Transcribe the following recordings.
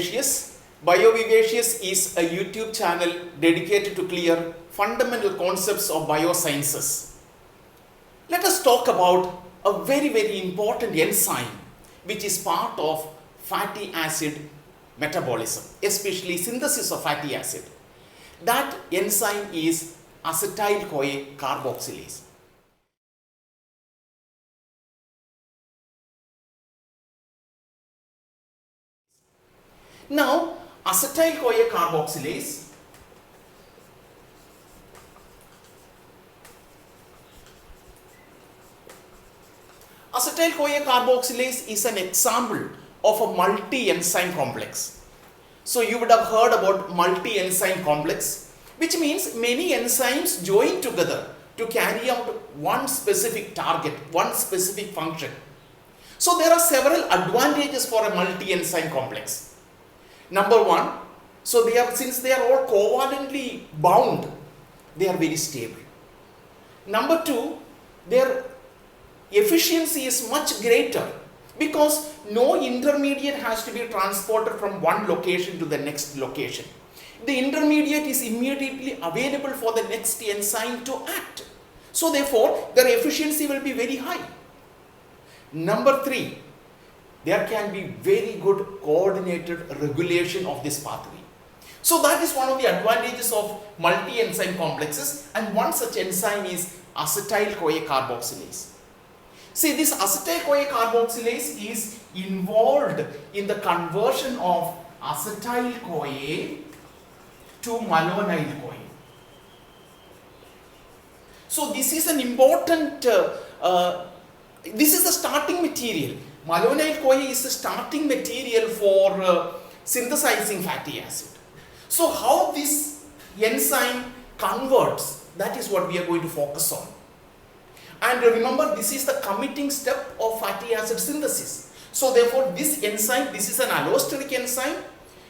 BioVivacious. BioVivacious is a YouTube channel dedicated to clear fundamental concepts of biosciences. Let us talk about a very important enzyme which is part of fatty acid metabolism, especially synthesis of fatty acid. That enzyme is acetyl-CoA carboxylase. Now, acetyl-CoA carboxylase is an example of a multi-enzyme complex. So you would have heard about multi-enzyme complex, which means many enzymes join together to carry out one specific target, one specific function. So there are several advantages for a multi-enzyme complex. Number one, since they are all covalently bound, they are very stable. Number two, their efficiency is much greater because no intermediate has to be transported from one location to the next location. The intermediate is immediately available for the next enzyme to act. So therefore, their efficiency will be very high. Number three, there can be very good coordinated regulation of this pathway. So that is one of the advantages of multi-enzyme complexes, and one such enzyme is acetyl-CoA carboxylase. See, this acetyl-CoA carboxylase is involved in the conversion of acetyl-CoA to malonyl-CoA. So this is an important, this is the starting material. Malonyl-CoA is the starting material for synthesizing fatty acid. So how this enzyme converts, that is what we are going to focus on. And remember, this is the committing step of fatty acid synthesis. So therefore, this enzyme, this is an allosteric enzyme.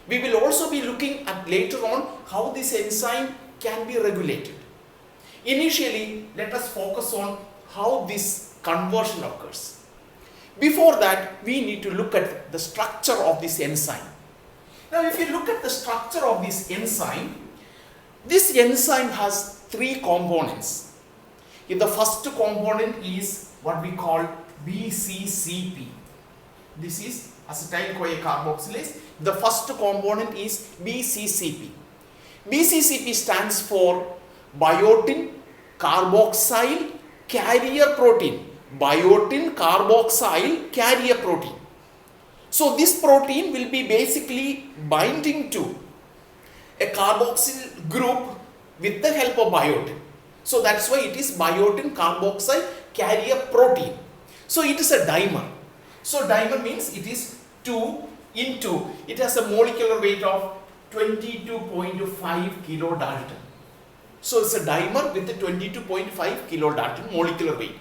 We will also be looking at later on how this enzyme can be regulated. Initially, let us focus on how this conversion occurs. Before that, we need to look at the structure of this enzyme. Now, if you look at the structure of this enzyme has three components. The first component is what we call BCCP. This is acetyl-CoA carboxylase. The first component is BCCP. BCCP stands for biotin carboxyl carrier protein. Biotin carboxyl carrier protein. So this protein will be basically binding to a carboxyl group with the help of biotin. So that's why it is biotin carboxyl carrier protein. So it is a dimer. So dimer means it is 2 into, it has a molecular weight of 22.5 kilodalton. So it's a dimer with a 22.5 kilodalton molecular weight.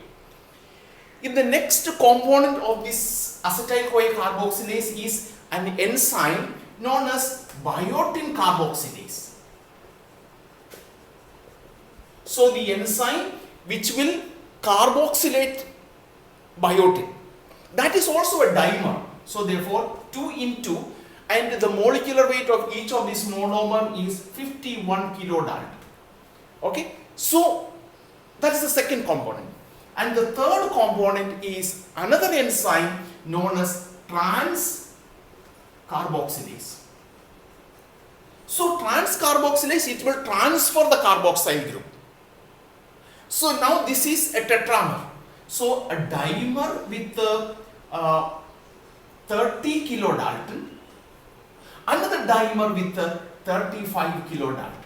In the next component of this acetyl-CoA carboxylase is an enzyme known as biotin carboxylase. So the enzyme which will carboxylate biotin, that is also a dimer. So therefore 2 into, and the molecular weight of each of these monomer is 51 kilodalton. Okay, so that is the second component. And the third component is another enzyme known as trans carboxylase. So trans carboxylase, it will transfer the carboxyl group. So now this is a tetramer. So a dimer with 30 kilodalton, another dimer with 35 kilodalton.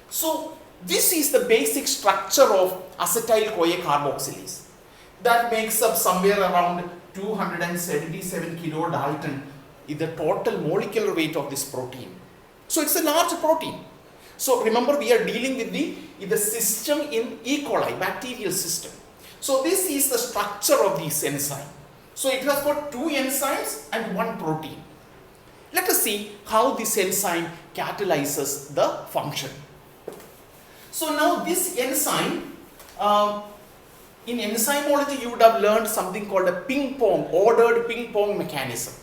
So this is the basic structure of acetyl-CoA carboxylase. That makes up somewhere around 277 kilodalton is the total molecular weight of this protein. So it's a large protein. So remember, we are dealing with the system in E. coli, bacterial system. So this is the structure of this enzyme. So it has got 2 enzymes and 1 protein. Let us see how this enzyme catalyzes the function. So now this enzyme, in enzymology you would have learned something called a ping-pong, ordered ping-pong mechanism.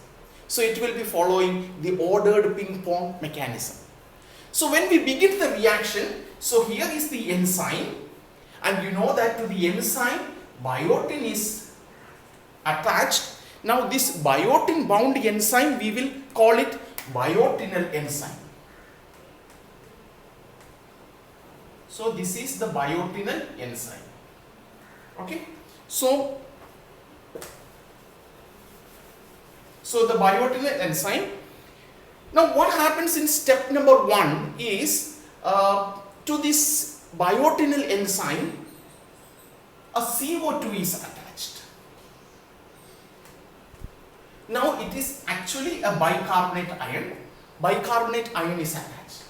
So it will be following the ordered ping pong mechanism. So when we begin the reaction, so here is the enzyme, and you know that to the enzyme biotin is attached. Now this biotin bound enzyme, we will call it biotinal enzyme. So this is the biotinal enzyme. Okay. So the biotinal enzyme. Now what happens in step number 1 is to this biotinal enzyme a CO2 is attached. Now it is actually a bicarbonate ion. Bicarbonate ion is attached.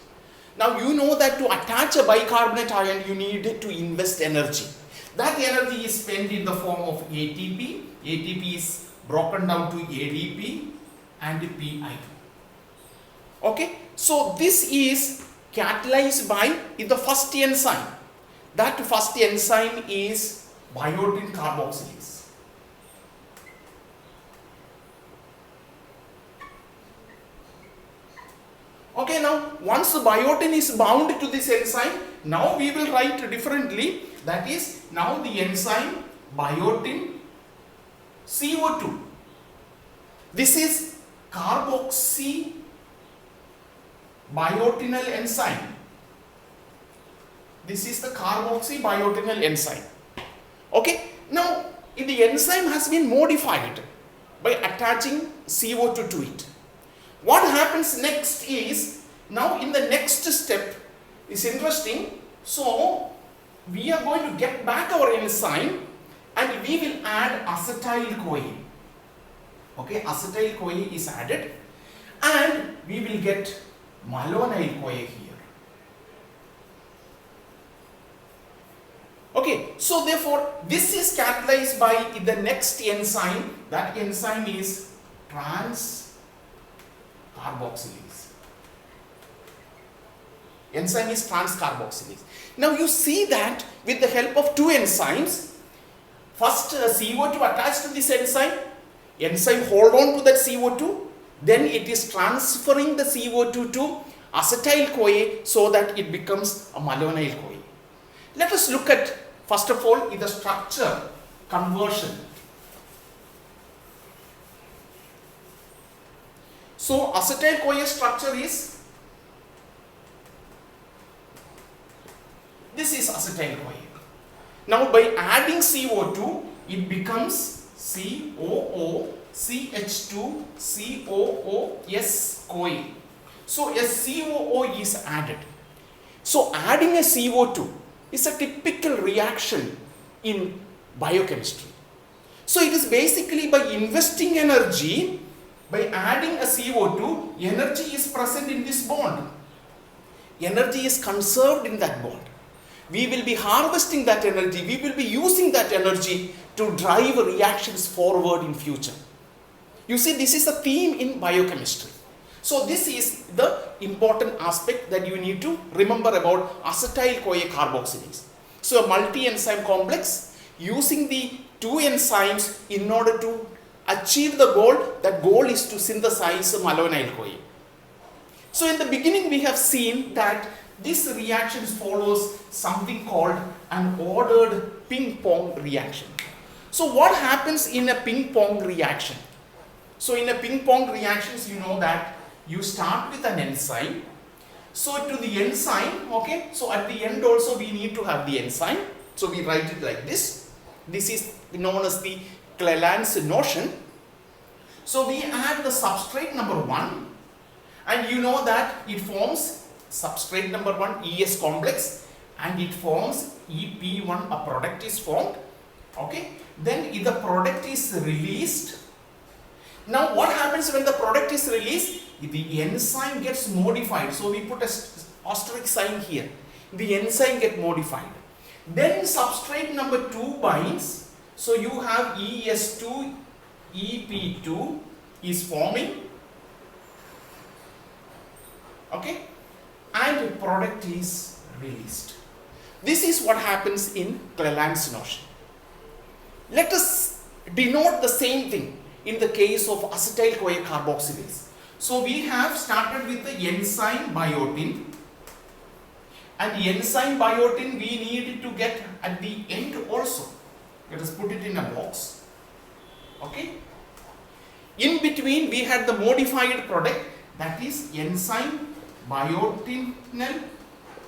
Now you know that to attach a bicarbonate ion you need to invest energy. That energy is spent in the form of ATP. ATP is broken down to ADP and PI. Okay, so this is catalyzed by the first enzyme. That first enzyme is biotin carboxylase. Okay, now once the biotin is bound to this enzyme, now we will write differently. That is, now the enzyme biotin CO2. This is carboxy biotinal enzyme. This is the carboxy biotinal enzyme. Okay, now the enzyme has been modified by attaching CO2 to it. What happens next is, now in the next step is interesting. So we are going to get back our enzyme and we will add acetyl-CoA. Okay, acetyl-CoA is added and we will get malonyl-CoA here. Okay, so therefore this is catalyzed by the next enzyme. That enzyme is trans-carboxylase. Enzyme is trans-carboxylase. Now you see that with the help of two enzymes, first CO2 attached to this enzyme hold on to that CO2, then it is transferring the CO2 to acetyl-CoA so that it becomes a malonyl-CoA. Let us look at first of all the structure conversion. So acetyl-CoA structure is, this is acetyl-CoA. Now by adding CO2 it becomes COO, CH2, COOS-CoA. So a COO is added. So adding a CO2 is a typical reaction in biochemistry. So it is basically by investing energy, by adding a CO2, energy is present in this bond. Energy is conserved in that bond. We will be harvesting that energy, we will be using that energy to drive reactions forward in future. You see, this is a theme in biochemistry. So this is the important aspect that you need to remember about acetyl-CoA carboxylase. So a multi-enzyme complex using the two enzymes in order to achieve the goal. That goal is to synthesize malonyl-CoA. So in the beginning we have seen that this reaction follows something called an ordered ping pong reaction. So what happens in a ping pong reaction? So in a ping pong reactions, you know that you start with an enzyme. So to the enzyme, okay, so at the end also we need to have the enzyme. So we write it like this. This is known as the Cleland's notion. So we add the substrate number 1 and you know that it forms substrate number 1 ES complex and it forms EP1, a product is formed. Okay, then if the product is released. Now what happens when the product is released? The enzyme gets modified. So we put a asterisk sign here. The enzyme gets modified. Then substrate number 2 binds. So you have ES2, EP2 is forming. Okay, and product is released. This is what happens in Cleland's notion. Let us denote the same thing in the case of acetyl-CoA carboxylase. So we have started with the enzyme biotin, and enzyme biotin we need to get at the end also. Let us put it in a box. Okay. In between we had the modified product, that is enzyme biotinal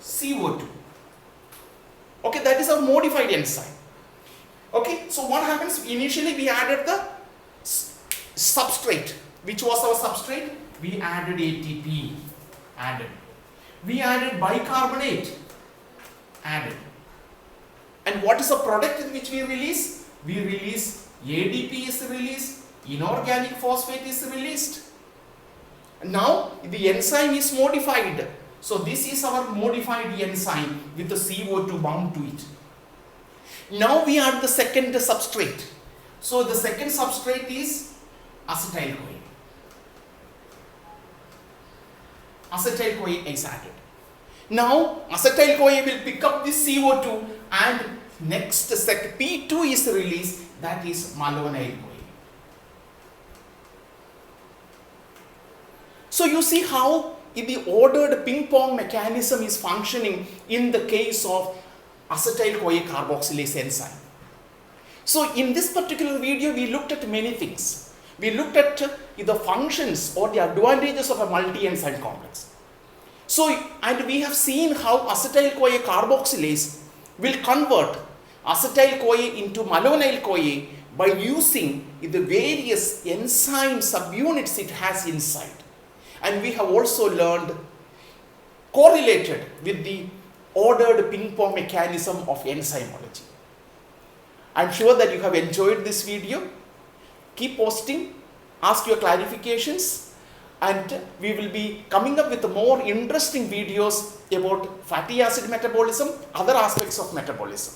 CO2. Okay, that is our modified enzyme. Okay, so what happens? Initially we added the substrate. Which was our substrate? We added ATP. We added bicarbonate. And what is the product in which we release? We release ADP is released, inorganic phosphate is released. Now the enzyme is modified. So this is our modified enzyme with the CO2 bound to it. Now we add the second substrate. So the second substrate is acetyl-CoA. Acetyl-CoA is added. Now acetyl-CoA will pick up this CO2 and next P2 is released, that is malonyl-CoA. So you see how the ordered ping pong mechanism is functioning in the case of acetyl-CoA carboxylase enzyme. So in this particular video we looked at many things. We looked at the functions or the advantages of a multi-enzyme complex. So, and we have seen how acetyl-CoA carboxylase will convert acetyl-CoA into malonyl-CoA by using the various enzyme subunits it has inside. And we have also learned correlated with the ordered ping pong mechanism of enzymology. I am sure that you have enjoyed this video. Keep posting, ask your clarifications, and we will be coming up with more interesting videos about fatty acid metabolism, other aspects of metabolism.